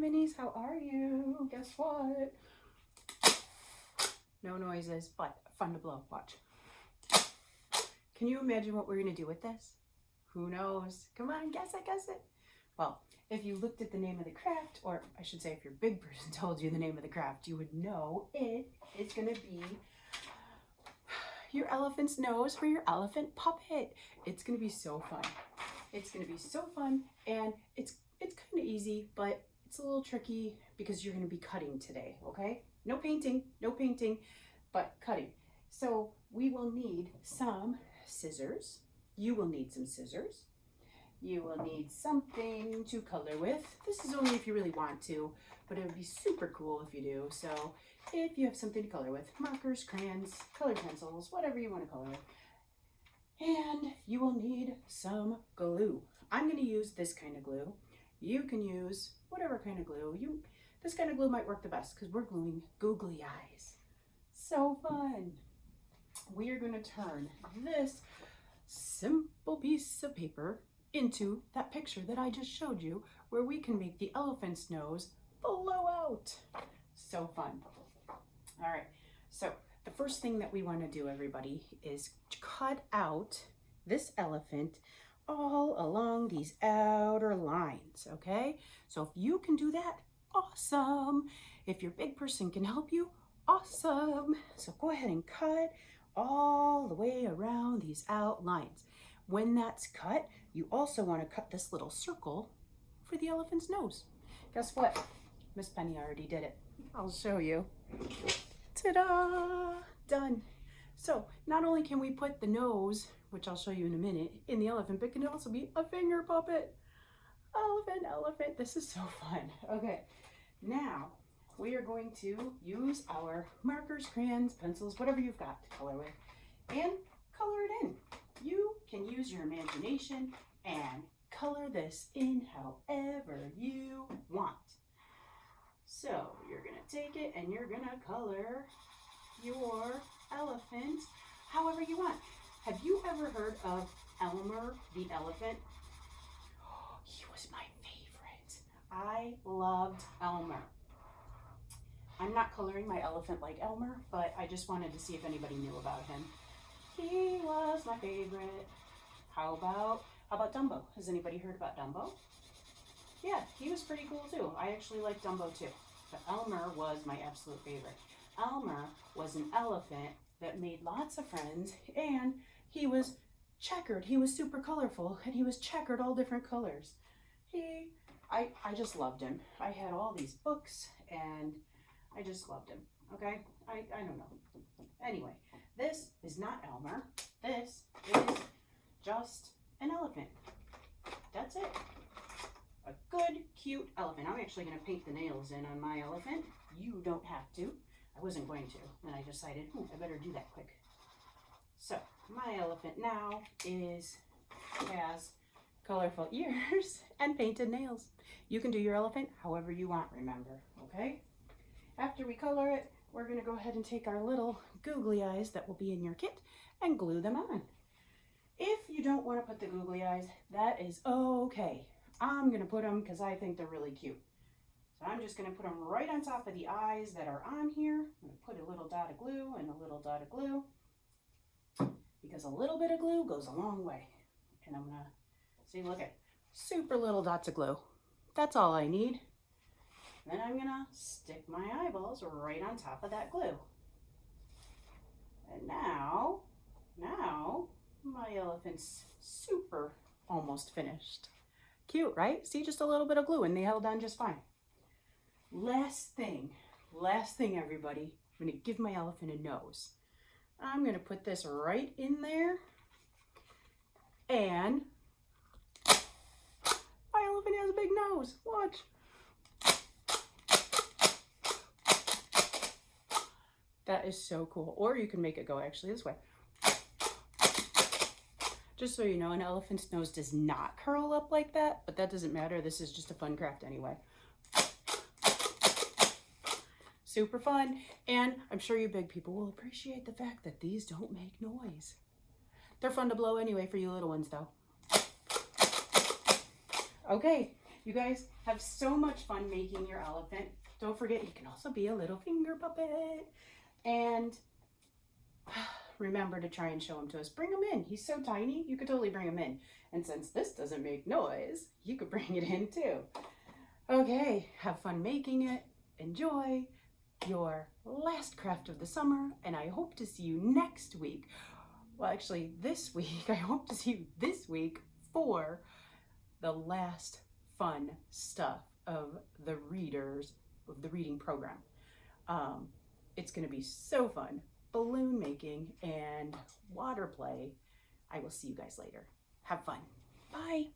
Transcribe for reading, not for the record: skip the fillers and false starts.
minis, how are you? Guess what? No noises, but fun to blow. Watch. Can you imagine what we're gonna do with this? Who knows? Come on, guess it, guess it. Well, if you looked at the name of the craft, or I should say if your big person told you the name of the craft, you would know it is gonna be your elephant's nose for your elephant puppet. It's gonna be so fun. It's gonna be so fun, and it's kind of easy, but it's a little tricky because you're gonna be cutting today, okay? No painting, but cutting. So we will need some scissors. You will need some scissors. You will need something to color with. This is only if you really want to, but it would be super cool if you do. So if you have something to color with, markers, crayons, colored pencils, whatever you want to color with. And you will need some glue. I'm going to use this kind of glue. You can use whatever kind of glue. This kind of glue might work the best because we're gluing googly eyes. So fun. We are going to turn this simple piece of paper into that picture that I just showed you, where we can make the elephant's nose blow out. So fun. All right, so the first thing that we want to do, everybody, is cut out this elephant all along these outer lines, okay? So if you can do that, awesome. If your big person can help you, awesome. So go ahead and cut all the way around these outlines. When that's cut, you also want to cut this little circle for the elephant's nose. Guess what? Miss Penny already did it. I'll show you. Ta-da! Done. So not only can we put the nose, which I'll show you in a minute, in the elephant, but it can also be a finger puppet. Elephant. This is so fun. Okay, now we are going to use our markers, crayons, pencils, whatever you've got to color with, and color it in. You can use your imagination and color this in however you want. So you're gonna take it and you're gonna color your elephant however you want. Have you ever heard of Elmer the elephant? He was my favorite. I loved Elmer. I'm not coloring my elephant like Elmer, but I just wanted to see if anybody knew about him. He was my favorite. How about Dumbo? Has anybody heard about Dumbo? Yeah, he was pretty cool too. I actually like Dumbo too. But Elmer was my absolute favorite. Elmer was an elephant that made lots of friends, and he was checkered. He was super colorful, and he was checkered all different colors. I just loved him. I had all these books, and I just loved him. Okay? I don't know. Anyway, this is not Elmer. This is just an elephant. That's it. A good, cute elephant. I'm actually going to paint the nails in on my elephant. You don't have to. I wasn't going to. Then I decided, I better do that quick. So, my elephant now has colorful ears and painted nails. You can do your elephant however you want, remember, okay? After we color it, we're going to go ahead and take our little googly eyes that will be in your kit and glue them on. If you don't want to put the googly eyes, that is okay. I'm going to put them because I think they're really cute. So I'm just going to put them right on top of the eyes that are on here. I'm going to put a little dot of glue and a little dot of glue, because a little bit of glue goes a long way. And I'm going to see, look at super little dots of glue. That's all I need. Then I'm going to stick my eyeballs right on top of that glue. And now my elephant's super almost finished. Cute, right? See, just a little bit of glue and they held on just fine. Last thing, everybody. I'm going to give my elephant a nose. I'm going to put this right in there. And my elephant has a big nose. Watch. That is so cool. Or you can make it go actually this way. Just so you know, an elephant's nose does not curl up like that, but that doesn't matter. This is just a fun craft anyway. Super fun. And I'm sure you big people will appreciate the fact that these don't make noise. They're fun to blow anyway for you little ones though. Okay, You guys have so much fun making your elephant. Don't forget, he can also be a little finger puppet. And remember to try and show him to us. Bring him in. He's so tiny, you could totally bring him in. And since this doesn't make noise, you could bring it in too. Okay, have fun making it. Enjoy your last craft of the summer, and I hope to see you next week. Well, actually, this week. I hope to see you this week for the last fun stuff of the reading program. It's going to be so fun. Balloon making and water play. I will see you guys later. Have fun. Bye.